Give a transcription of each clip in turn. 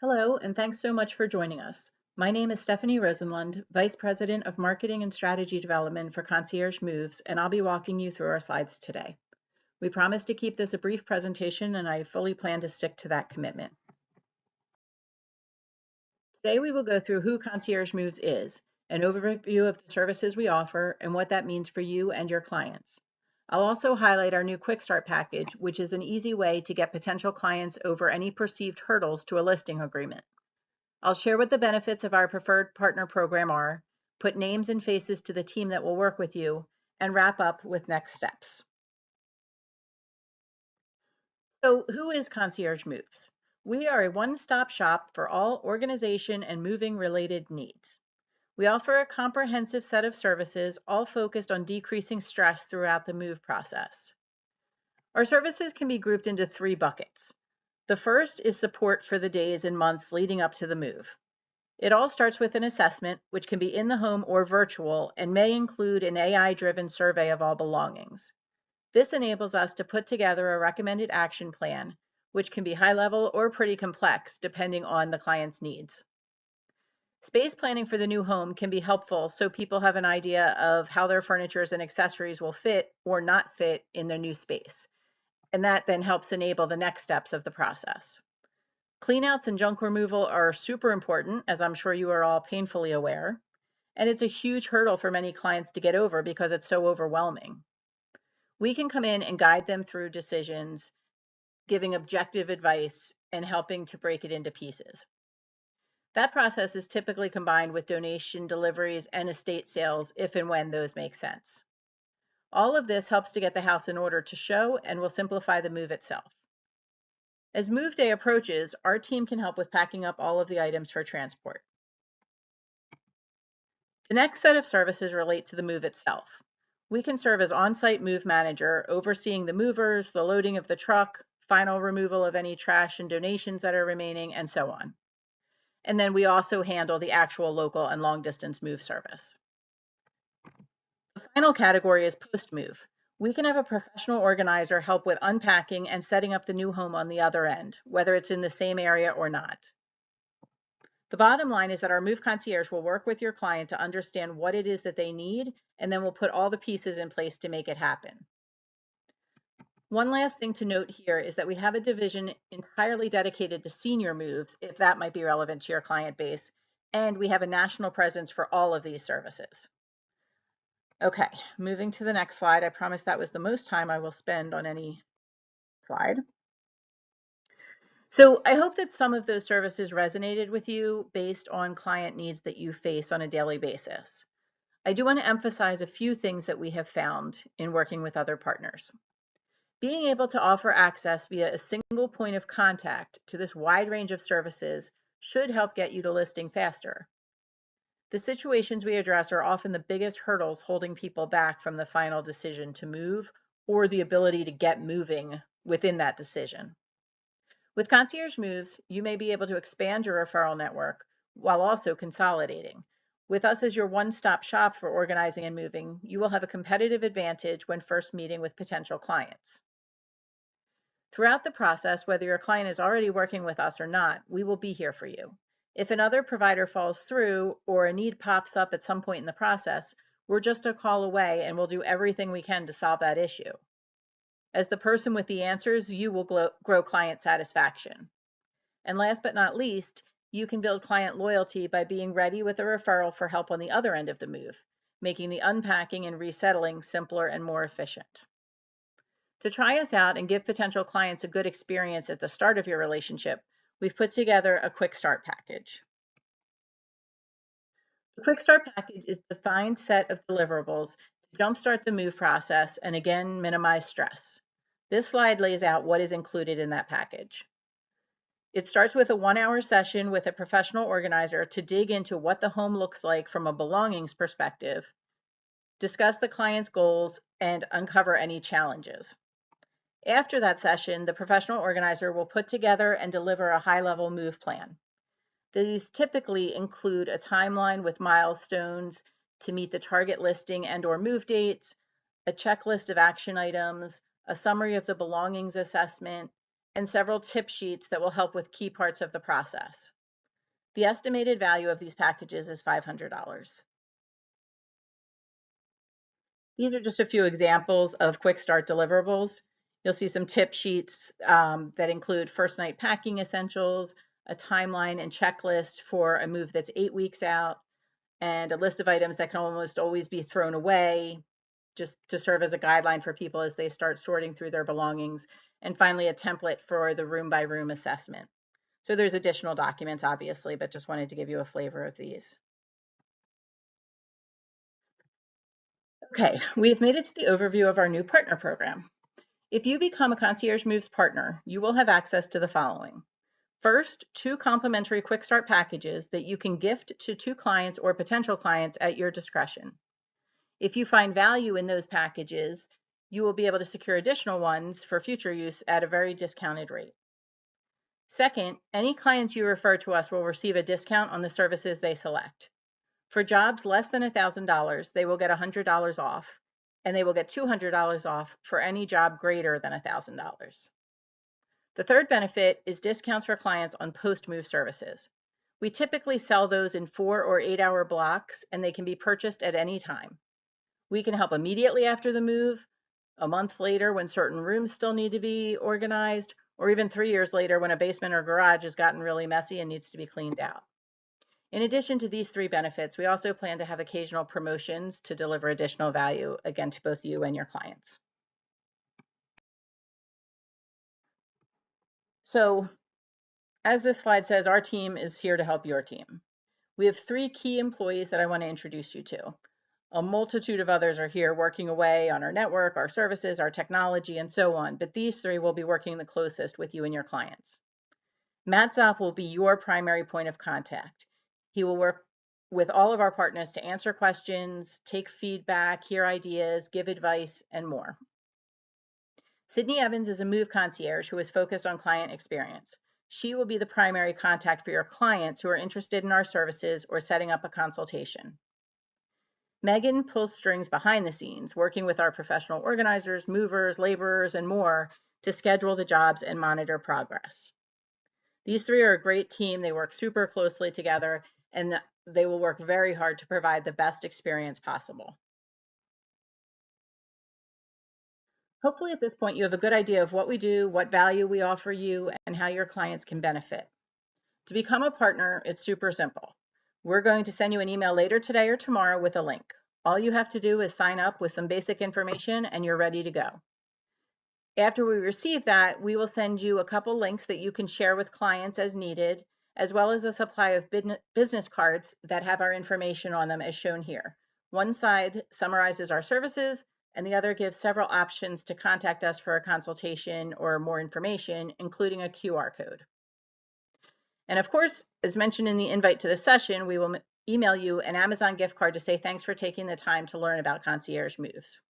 Hello, and thanks so much for joining us. My name is Stephanie Rosenlund, Vice President of Marketing and Strategy Development for Concierge Moves, and I'll be walking you through our slides today. We promise to keep this a brief presentation, and I fully plan to stick to that commitment. Today, we will go through who Concierge Moves is, an overview of the services we offer, and what that means for you and your clients. I'll also highlight our new Quick Start package, which is an easy way to get potential clients over any perceived hurdles to a listing agreement. I'll share what the benefits of our preferred partner program are, put names and faces to the team that will work with you, and wrap up with next steps. So, who is Concierge Moves? We are a one-stop shop for all organization and moving related needs. We offer a comprehensive set of services, all focused on decreasing stress throughout the move process. Our services can be grouped into three buckets. The first is support for the days and months leading up to the move. It all starts with an assessment, which can be in the home or virtual, and may include an AI-driven survey of all belongings. This enables us to put together a recommended action plan, which can be high level or pretty complex, depending on the client's needs. Space planning for the new home can be helpful so people have an idea of how their furniture and accessories will fit or not fit in their new space. And that then helps enable the next steps of the process. Cleanouts and junk removal are super important, as I'm sure you are all painfully aware, and it's a huge hurdle for many clients to get over because it's so overwhelming. We can come in and guide them through decisions, giving objective advice and helping to break it into pieces. That process is typically combined with donation deliveries and estate sales if and when those make sense. All of this helps to get the house in order to show and will simplify the move itself. As move day approaches, our team can help with packing up all of the items for transport. The next set of services relate to the move itself. We can serve as on-site move manager, overseeing the movers, the loading of the truck, final removal of any trash and donations that are remaining, and so on. And then we also handle the actual local and long-distance move service. The final category is post-move. We can have a professional organizer help with unpacking and setting up the new home on the other end, whether it's in the same area or not. The bottom line is that our Move Concierge will work with your client to understand what it is that they need, and then we'll put all the pieces in place to make it happen. One last thing to note here is that we have a division entirely dedicated to senior moves, if that might be relevant to your client base, and we have a national presence for all of these services. Okay, moving to the next slide. I promise that was the most time I will spend on any slide. So I hope that some of those services resonated with you based on client needs that you face on a daily basis. I do want to emphasize a few things that we have found in working with other partners. Being able to offer access via a single point of contact to this wide range of services should help get you to listing faster. The situations we address are often the biggest hurdles holding people back from the final decision to move or the ability to get moving within that decision. With Concierge Moves, you may be able to expand your referral network while also consolidating. With us as your one-stop shop for organizing and moving, you will have a competitive advantage when first meeting with potential clients. Throughout the process, whether your client is already working with us or not, we will be here for you. If another provider falls through or a need pops up at some point in the process, we're just a call away and we'll do everything we can to solve that issue. As the person with the answers, you will grow client satisfaction. And last but not least, you can build client loyalty by being ready with a referral for help on the other end of the move, making the unpacking and resettling simpler and more efficient. To try us out and give potential clients a good experience at the start of your relationship, we've put together a Quick Start package. The Quick Start package is a defined set of deliverables to jumpstart the move process and again minimize stress. This slide lays out what is included in that package. It starts with a 1-hour session with a professional organizer to dig into what the home looks like from a belongings perspective, discuss the client's goals, and uncover any challenges. After that session, the professional organizer will put together and deliver a high-level move plan. These typically include a timeline with milestones to meet the target listing and/or move dates, a checklist of action items, a summary of the belongings assessment, and several tip sheets that will help with key parts of the process. The estimated value of these packages is $500. These are just a few examples of quick start deliverables. You'll see some tip sheets that include first night packing essentials, a timeline and checklist for a move that's 8 weeks out, and a list of items that can almost always be thrown away, just to serve as a guideline for people as they start sorting through their belongings. And finally, a template for the room by room assessment. So there's additional documents, obviously, but just wanted to give you a flavor of these. Okay, we've made it to the overview of our new partner program. If you become a Concierge Moves partner, you will have access to the following. First, 2 complimentary quick start packages that you can gift to 2 clients or potential clients at your discretion. If you find value in those packages, you will be able to secure additional ones for future use at a very discounted rate. Second, any clients you refer to us will receive a discount on the services they select. For jobs less than $1,000, they will get $100 off, and they will get $200 off for any job greater than $1,000. The third benefit is discounts for clients on post-move services. We typically sell those in 4 or 8 hour blocks, and they can be purchased at any time. We can help immediately after the move, a month later when certain rooms still need to be organized, or even 3 years later when a basement or garage has gotten really messy and needs to be cleaned out. In addition to these 3 benefits, we also plan to have occasional promotions to deliver additional value, again, to both you and your clients. So, as this slide says, our team is here to help your team. We have 3 key employees that I want to introduce you to. A multitude of others are here working away on our network, our services, our technology, and so on, but these 3 will be working the closest with you and your clients. Matt Zopp will be your primary point of contact. He will work with all of our partners to answer questions, take feedback, hear ideas, give advice, and more. Sydney Evans is a move concierge who is focused on client experience. She will be the primary contact for your clients who are interested in our services or setting up a consultation. Megan pulls strings behind the scenes, working with our professional organizers, movers, laborers, and more to schedule the jobs and monitor progress. These 3 are a great team. They work super closely together, and they will work very hard to provide the best experience possible. Hopefully at this point you have a good idea of what we do, what value we offer you, and how your clients can benefit. To become a partner, it's super simple. We're going to send you an email later today or tomorrow with a link. All you have to do is sign up with some basic information and you're ready to go. After we receive that, we will send you a couple links that you can share with clients as needed, as well as a supply of business cards that have our information on them as shown here. One side summarizes our services and the other gives several options to contact us for a consultation or more information, including a QR code. And of course, as mentioned in the invite to the session, we will email you an Amazon gift card to say thanks for taking the time to learn about Concierge Moves.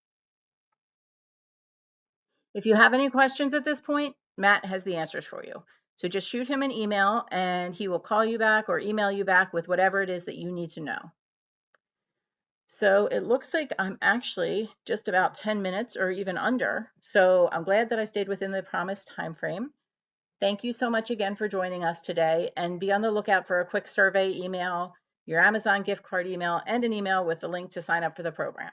If you have any questions at this point, Matt has the answers for you. So just shoot him an email and he will call you back or email you back with whatever it is that you need to know. So it looks like I'm actually just about 10 minutes or even under. So I'm glad that I stayed within the promised time frame. Thank you so much again for joining us today, and be on the lookout for a quick survey email, your Amazon gift card email, and an email with the link to sign up for the program.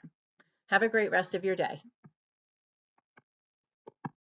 Have a great rest of your day.